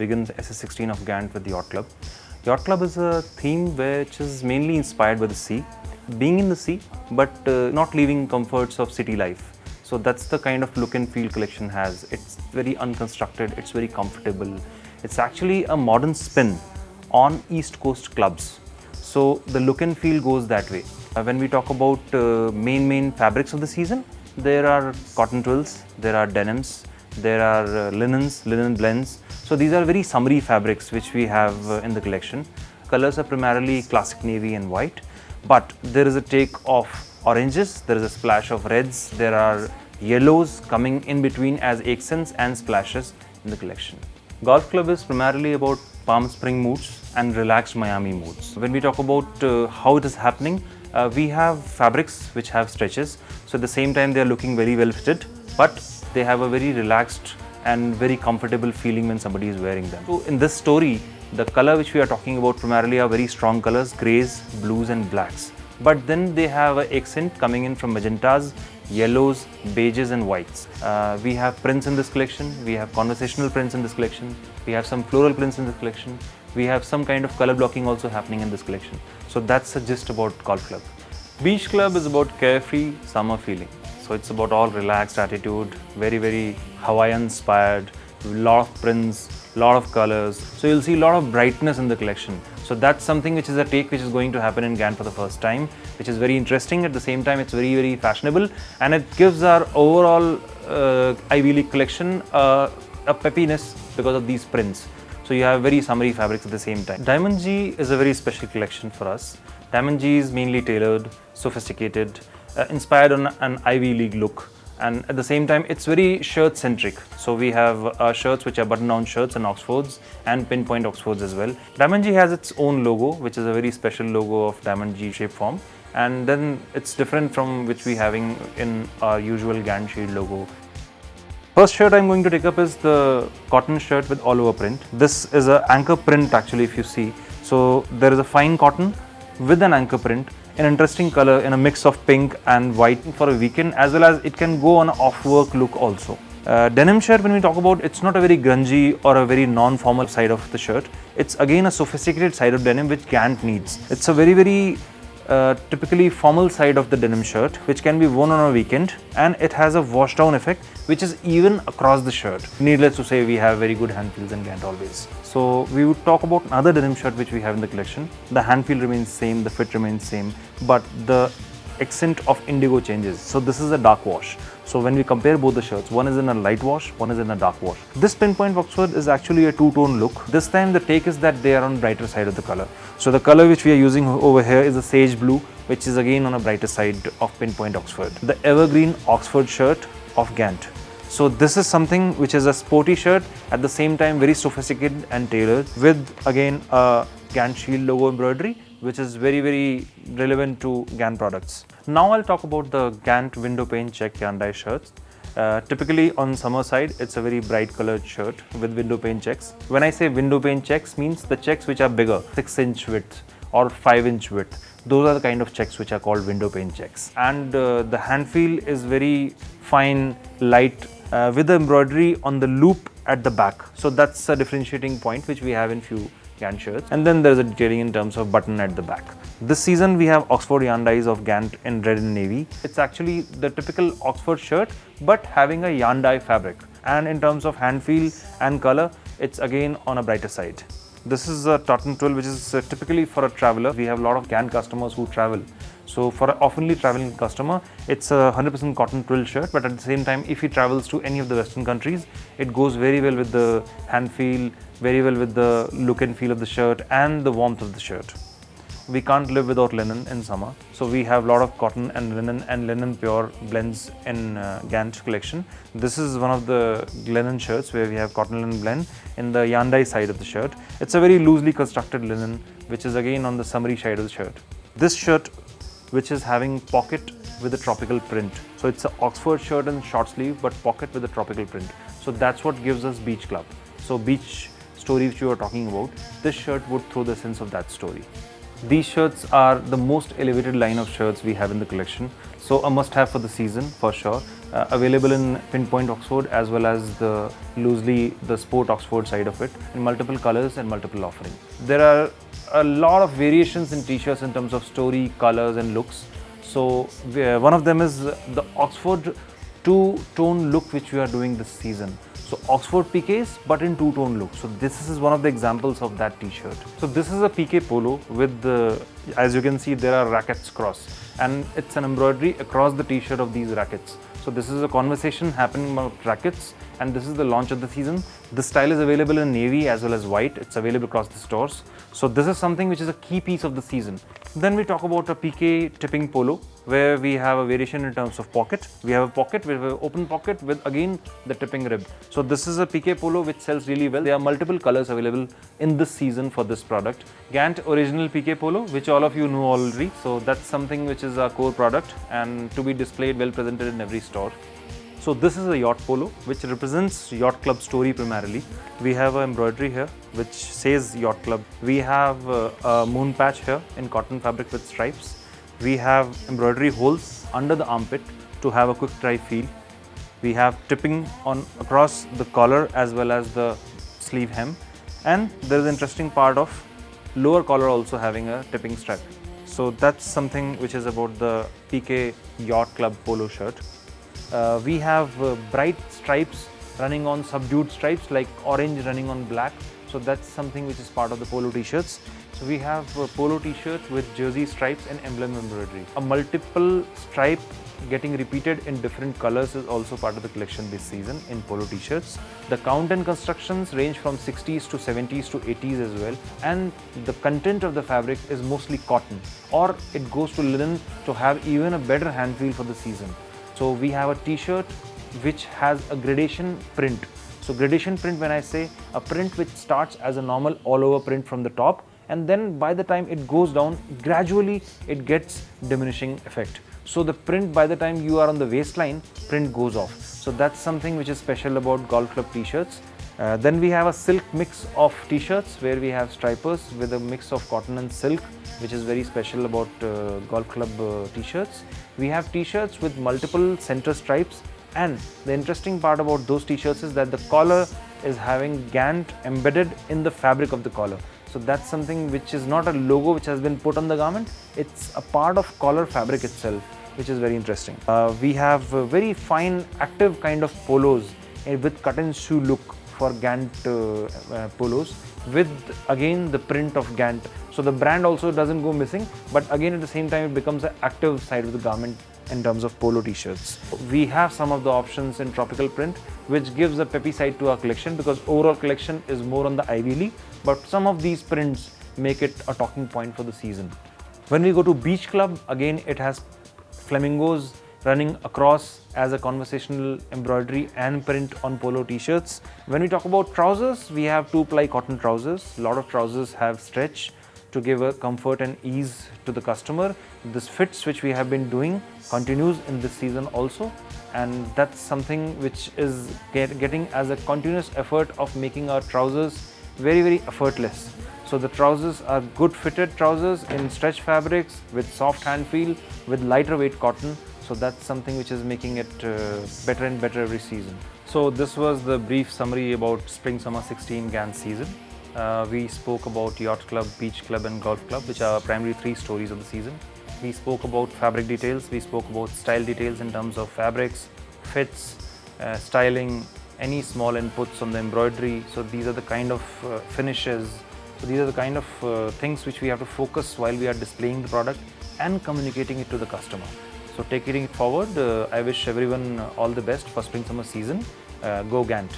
begins SS16 of Gant with Yacht Club. Yacht Club is a theme which is mainly inspired by the sea, being in the sea but not leaving comforts of city life. So that's the kind of look and feel collection has. It's very unconstructed, it's very comfortable. It's actually a modern spin on East Coast clubs. So the look and feel goes that way. When we talk about main fabrics of the season, there are cotton twills, there are denims, there are linens, linen blends. So these are very summery fabrics which we have in the collection. Colors are primarily classic navy and white, but there is a take of oranges, there is a splash of reds, there are yellows coming in between as accents and splashes in the collection. Golf Club is primarily about Palm Spring moods and relaxed Miami moods. When we talk about how it is happening, we have fabrics which have stretches. So at the same time they are looking very well fitted, but they have a very relaxed and very comfortable feeling when somebody is wearing them. So in this story, the color which we are talking about primarily are very strong colors, greys, blues and blacks. But then they have an accent coming in from magentas, yellows, beiges and whites. We have prints in this collection, we have conversational prints in this collection, we have some floral prints in this collection, we have some kind of color blocking also happening in this collection. So that's the gist about Golf Club. Beach Club is about carefree summer feeling. So it's about all relaxed attitude, very Hawaiian inspired, lot of prints, lot of colors. So you'll see a lot of brightness in the collection. So that's something which is a take which is going to happen in Gant for the first time, which is very interesting. At the same time, it's very fashionable, and it gives our overall Ivy League collection a peppiness because of these prints. So you have very summery fabrics at the same time. Diamond G is a very special collection for us. Diamond G is mainly tailored, sophisticated, inspired on an Ivy League look, and at the same time it's very shirt centric. So we have shirts which are button down shirts and Oxfords and pinpoint Oxfords as well. Diamond G has its own logo, which is a very special logo of Diamond G shape form, and then it's different from which we having in our usual Gant Shield logo. First shirt I'm going to take up is the cotton shirt with all over print. This is an anchor print actually, if you see. So there is a fine cotton with an anchor print, an interesting color in a mix of pink and white for a weekend, as well as it can go on an off-work look also. Denim shirt, when we talk about, it's not a very grungy or a very non-formal side of the shirt. It's again a sophisticated side of denim which Gant needs. It's a very typically formal side of the denim shirt which can be worn on a weekend, and it has a wash down effect which is even across the shirt. Needless to say, we have very good hand feels in Gant always. So we would talk about another denim shirt which we have in the collection. The hand feel remains same, the fit remains same, but the accent of indigo changes. So this is a dark wash. So when we compare both the shirts, one is in a light wash, one is in a dark wash. This pinpoint Oxford is actually a two-tone look. This time the take is that they are on brighter side of the color. So the color which we are using over here is a sage blue, which is again on a brighter side of pinpoint Oxford. The evergreen Oxford shirt of Gant. So this is something which is a sporty shirt, at the same time very sophisticated and tailored, with again a Gant Shield logo embroidery, which is very relevant to Gant products. Now I'll talk about the Gant window pane check yarn dye shirts. Typically on summer side, it's a very bright colored shirt with window pane checks. When I say window pane checks, means the checks which are bigger, 6-inch width or 5-inch width. Those are the kind of checks which are called window pane checks. And the hand feel is very fine, light, with the embroidery on the loop at the back. So that's a differentiating point which we have in few Gant shirts. And then there's a detailing in terms of button at the back. This season we have Oxford yarn dyes of Gant in red and navy. It's actually the typical Oxford shirt but having a yarn dye fabric. And in terms of hand feel and color, it's again on a brighter side. This is a tartan twill which is typically for a traveler. We have a lot of Gant customers who travel. So for an oftenly traveling customer, it's a 100% cotton twill shirt, but at the same time, if he travels to any of the Western countries, it goes very well with the hand feel, very well with the look and feel of the shirt and the warmth of the shirt. We can't live without linen in summer. So we have a lot of cotton and linen pure blends in Gant collection. This is one of the linen shirts where we have cotton linen blend in the yarn dye side of the shirt. It's a very loosely constructed linen, which is again on the summery side of the shirt. This shirt, which is having pocket with a tropical print. So it's an Oxford shirt and short sleeve, but pocket with a tropical print. So that's what gives us Beach Club. So beach story which you are talking about, this shirt would throw the sense of that story. These shirts are the most elevated line of shirts we have in the collection. So a must-have for the season for sure. Available in Pinpoint Oxford as well as the loosely the Sport Oxford side of it in multiple colors and multiple offerings. There are a lot of variations in t-shirts in terms of story, colors and looks. So one of them is the Oxford two-tone look which we are doing this season. So Oxford PKs but in two-tone look. So this is one of the examples of that t-shirt. So this is a PK polo with the, as you can see, there are rackets cross and it's an embroidery across the t-shirt of these rackets. So this is a conversation happening about rackets and this is the launch of the season. The style is available in navy as well as white. It's available across the stores. So this is something which is a key piece of the season. Then we talk about a PK tipping polo where we have a variation in terms of pocket. We have a pocket, we have an open pocket with again the tipping rib. So this is a PK polo which sells really well. There are multiple colors available in this season for this product. Gant original PK polo, which all of you know already. So that's something which is our core product and to be displayed well presented in every store. So this is a yacht polo which represents Yacht Club story primarily. We have an embroidery here which says Yacht Club. We have a moon patch here in cotton fabric with stripes. We have embroidery holes under the armpit to have a quick dry feel. We have tipping on across the collar as well as the sleeve hem. And there is an interesting part of lower collar also having a tipping stripe. So that's something which is about the PK Yacht Club polo shirt. We have bright stripes running on subdued stripes like orange running on black. So that's something which is part of the polo t-shirts. So we have a polo t-shirt with jersey stripes and emblem embroidery. A multiple stripe getting repeated in different colors is also part of the collection this season in polo t-shirts. The count and constructions range from 60s to 70s to 80s as well. And the content of the fabric is mostly cotton or it goes to linen to have even a better hand feel for the season. So we have a t-shirt which has a gradation print. So gradation print, when I say a print which starts as a normal all over print from the top and then by the time it goes down, gradually it gets diminishing effect. So the print by the time you are on the waistline, print goes off. So that's something which is special about Golf Club t-shirts. Then we have a silk mix of t-shirts where we have stripers with a mix of cotton and silk, which is very special about Golf Club t-shirts. We have t-shirts with multiple center stripes and the interesting part about those t-shirts is that the collar is having Gant embedded in the fabric of the collar. So that's something which is not a logo which has been put on the garment, it's a part of collar fabric itself, which is very interesting. We have very fine active kind of polos with cut and shoe look for Gant polos with again the print of Gant. So the brand also doesn't go missing, but again at the same time it becomes an active side of the garment in terms of polo t-shirts. We have some of the options in tropical print which gives a peppy side to our collection because overall collection is more on the Ivy League, but some of these prints make it a talking point for the season. When we go to Beach Club, again it has flamingos running across as a conversational embroidery and print on polo t-shirts. When we talk about trousers, we have 2-ply cotton trousers. A lot of trousers have stretch to give a comfort and ease to the customer. This fits which we have been doing continues in this season also, and that's something which is getting as a continuous effort of making our trousers very effortless. So the trousers are good fitted trousers in stretch fabrics with soft hand feel with lighter weight cotton. So that's something which is making it better and better every season. So this was the brief summary about Spring Summer 16 Gant season. We spoke about Yacht Club, Beach Club and Golf Club, which are primary 3 stories of the season. We spoke about fabric details, we spoke about style details in terms of fabrics, fits, styling, any small inputs on the embroidery. So these are the kind of finishes. So these are the kind of things which we have to focus while we are displaying the product and communicating it to the customer. So taking it forward, I wish everyone all the best for Spring Summer season. Go Gant!